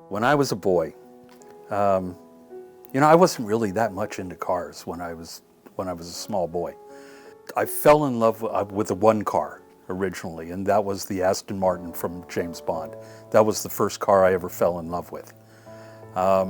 When I was a boy, I wasn't really that much into cars when I was a small boy. I fell in love with the one car originally, and that was the Aston Martin from James Bond. That was the first car I ever fell in love with. I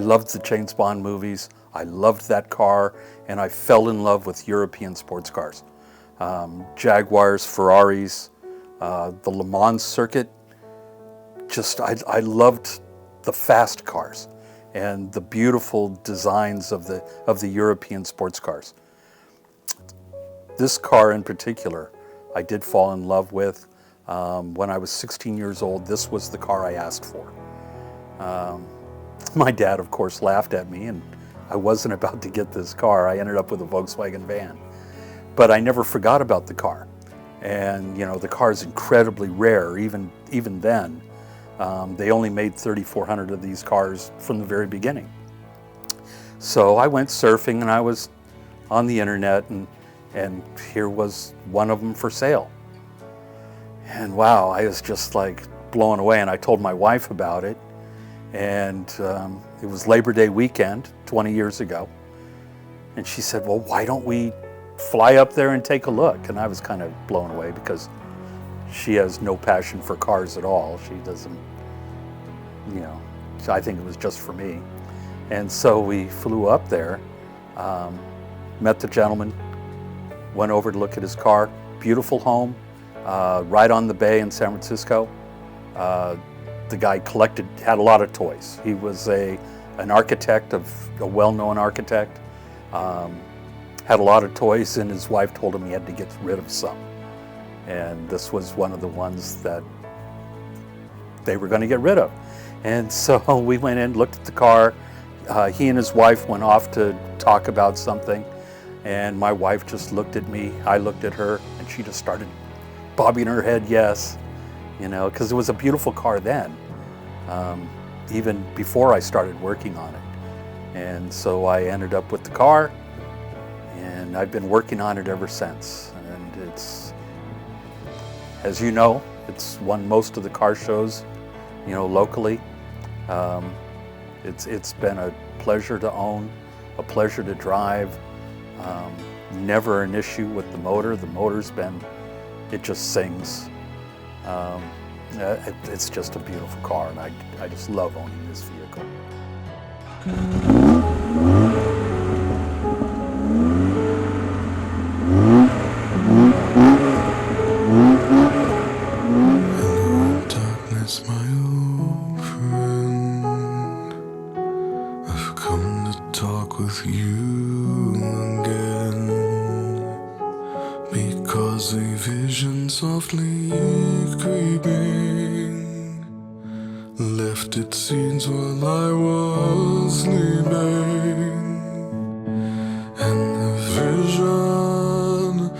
loved the James Bond movies. I loved that car, and I fell in love with European sports cars. Jaguars, Ferraris, the Le Mans circuit. I loved the fast cars and the beautiful designs of the European sports cars. This car in particular, I did fall in love with. When I was 16 years old, this was the car I asked for. My dad, of course, laughed at me, and I wasn't about to get this car. I ended up with a Volkswagen van. But I never forgot about the car. And, the car is incredibly rare, even then. They only made 3,400 of these cars from the very beginning. So I went surfing, and I was on the internet, and here was one of them for sale. And wow, I was just like blown away, and I told my wife about it. And it was Labor Day weekend 20 years ago. And she said, well, why don't we fly up there and take a look? And I was kind of blown away because she has no passion for cars at all. She doesn't, so I think it was just for me. And so we flew up there, met the gentleman, went over to look at his car. Beautiful home, right on the bay in San Francisco. The guy had a lot of toys. He was an architect, a well-known architect. Had a lot of toys, and his wife told him he had to get rid of some. And this was one of the ones that they were going to get rid of. And so we went in, looked at the car. He and his wife went off to talk about something. And my wife just looked at me, I looked at her, and she just started bobbing her head yes, because it was a beautiful car then, even before I started working on it. And so I ended up with the car, and I've been working on it ever since. And it's, as you know, it's won most of the car shows, locally. It's been a pleasure to own, a pleasure to drive. Never an issue with the motor. The motor's it just sings. It's just a beautiful car, and I just love owning this vehicle. Hello, darkness, my old friend. I've come to talk with you again, because a vision softly creeping left its seeds while I was sleeping, and the vision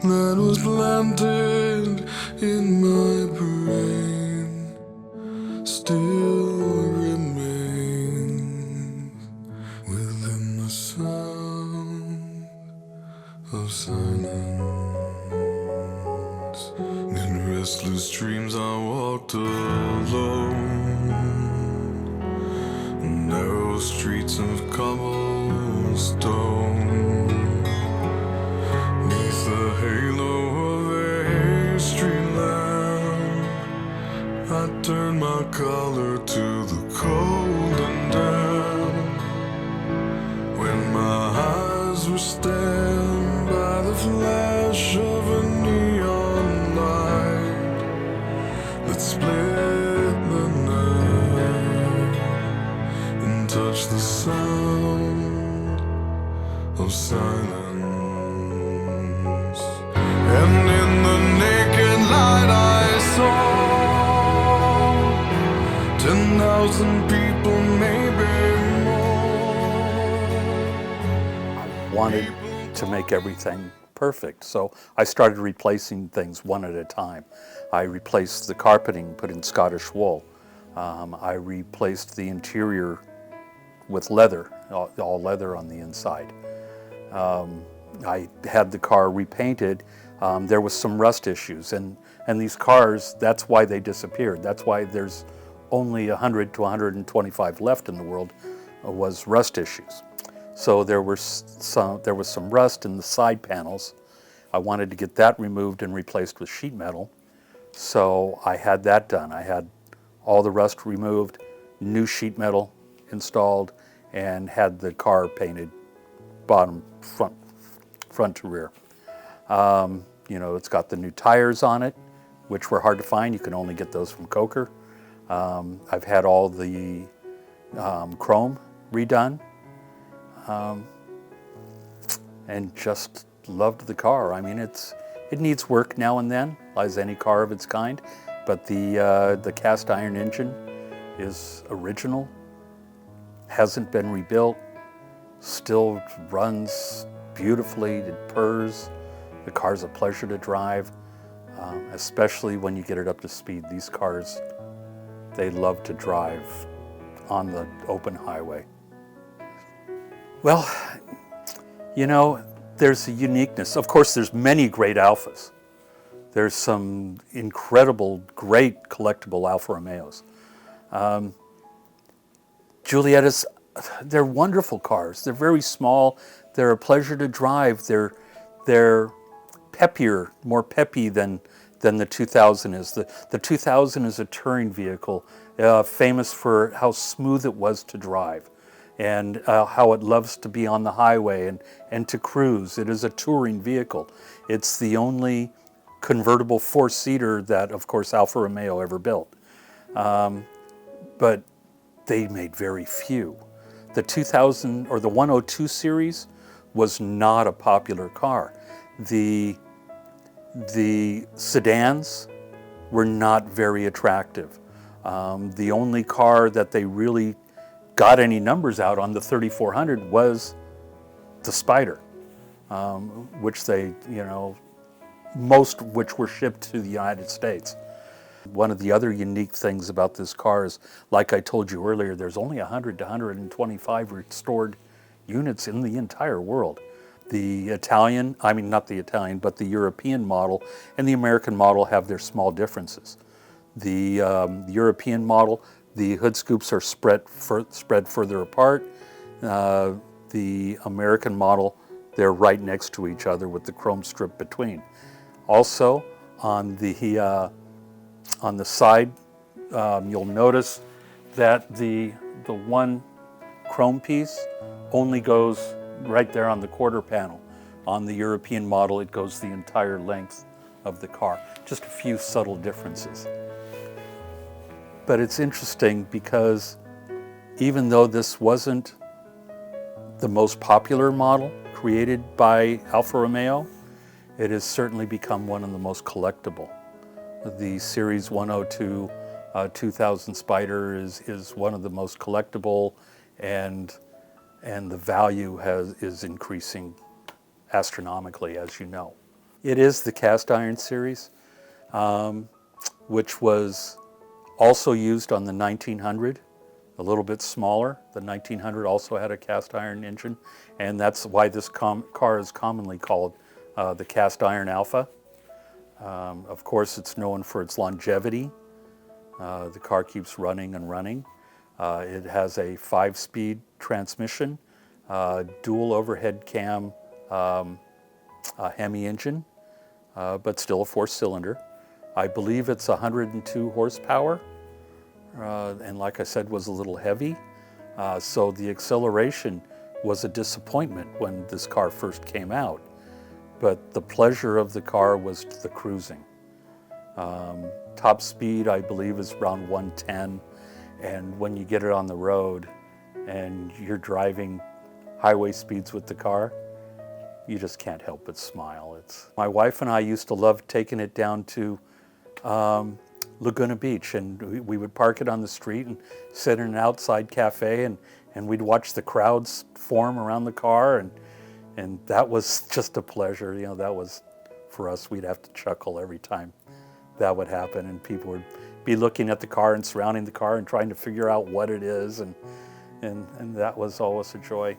that was planted in my brain still remains within the sound of silence. In restless dreams I walked alone, narrow streets of cobblestone, neath the halo of a street lamp. I turned my collar to the cold and damp, when my eyes were stabbed by the flash of a neon light that split the night and touched the sound of silence. And in the naked light I saw 10,000 people, maybe more. I wanted to make everything perfect, so I started replacing things one at a time. I replaced the carpeting, put in Scottish wool. I replaced the interior with leather, all leather on the inside. I had the car repainted. There was some rust issues, and these cars, that's why they disappeared. That's why there's only 100 to 125 left in the world, was rust issues. So there was some rust in the side panels. I wanted to get that removed and replaced with sheet metal. So I had that done. I had all the rust removed, new sheet metal installed, and had the car painted bottom, front to rear. You know, it's got the new tires on it, which were hard to find. You can only get those from Coker. I've had all the chrome redone, and just loved the car. I mean, it needs work now and then, as any car of its kind, but the cast iron engine is original, hasn't been rebuilt, still runs beautifully, it purrs. The car's a pleasure to drive, especially when you get it up to speed. These cars, they love to drive on the open highway. Well, you know, there's a uniqueness. Of course, there's many great Alfas. There's some incredible, great collectible Alfa Romeos. Giuliettas, they're wonderful cars. They're very small. They're a pleasure to drive. They're peppier, more peppy than the 2000 is. The 2000 is a touring vehicle, famous for how smooth it was to drive, and how it loves to be on the highway and to cruise. It is a touring vehicle. It's the only convertible four-seater that, of course, Alfa Romeo ever built. But they made very few. The 2000 or the 102 series was not a popular car. The sedans were not very attractive. The only car that they really got any numbers out on, the 3400, was the Spider, which they, you know, most which were shipped to the United States. One of the other unique things about this car is, like I told you earlier, there's only 100 to 125 restored units in the entire world. The Italian, I mean not the Italian, but the European model and the American model have their small differences. The European model, the hood scoops are spread further apart. The American model, they're right next to each other with the chrome strip between. Also, on the side, you'll notice that the one chrome piece only goes right there on the quarter panel. On the European model, it goes the entire length of the car. Just a few subtle differences. But it's interesting because even though this wasn't the most popular model created by Alfa Romeo, it has certainly become one of the most collectible. The Series 102 2000 Spider is one of the most collectible, and the value is increasing astronomically, as you know. It is the cast iron series, which was also used on the 1900, a little bit smaller. The 1900 also had a cast iron engine, and that's why this car is commonly called the cast iron Alfa. Of course, it's known for its longevity. The car keeps running and running. It has a 5-speed transmission, dual overhead cam Hemi engine, but still a 4-cylinder. I believe it's 102 horsepower, and like I said, was a little heavy. So the acceleration was a disappointment when this car first came out. But the pleasure of the car was the cruising. Top speed, I believe, is around 110. And when you get it on the road and you're driving highway speeds with the car, you just can't help but smile. My wife and I used to love taking it down to Laguna Beach, and we would park it on the street and sit in an outside cafe, and we'd watch the crowds form around the car, and that was just a pleasure. You know, that was, for us, we'd have to chuckle every time that would happen, and people would be looking at the car and surrounding the car and trying to figure out what it is, and that was always a joy.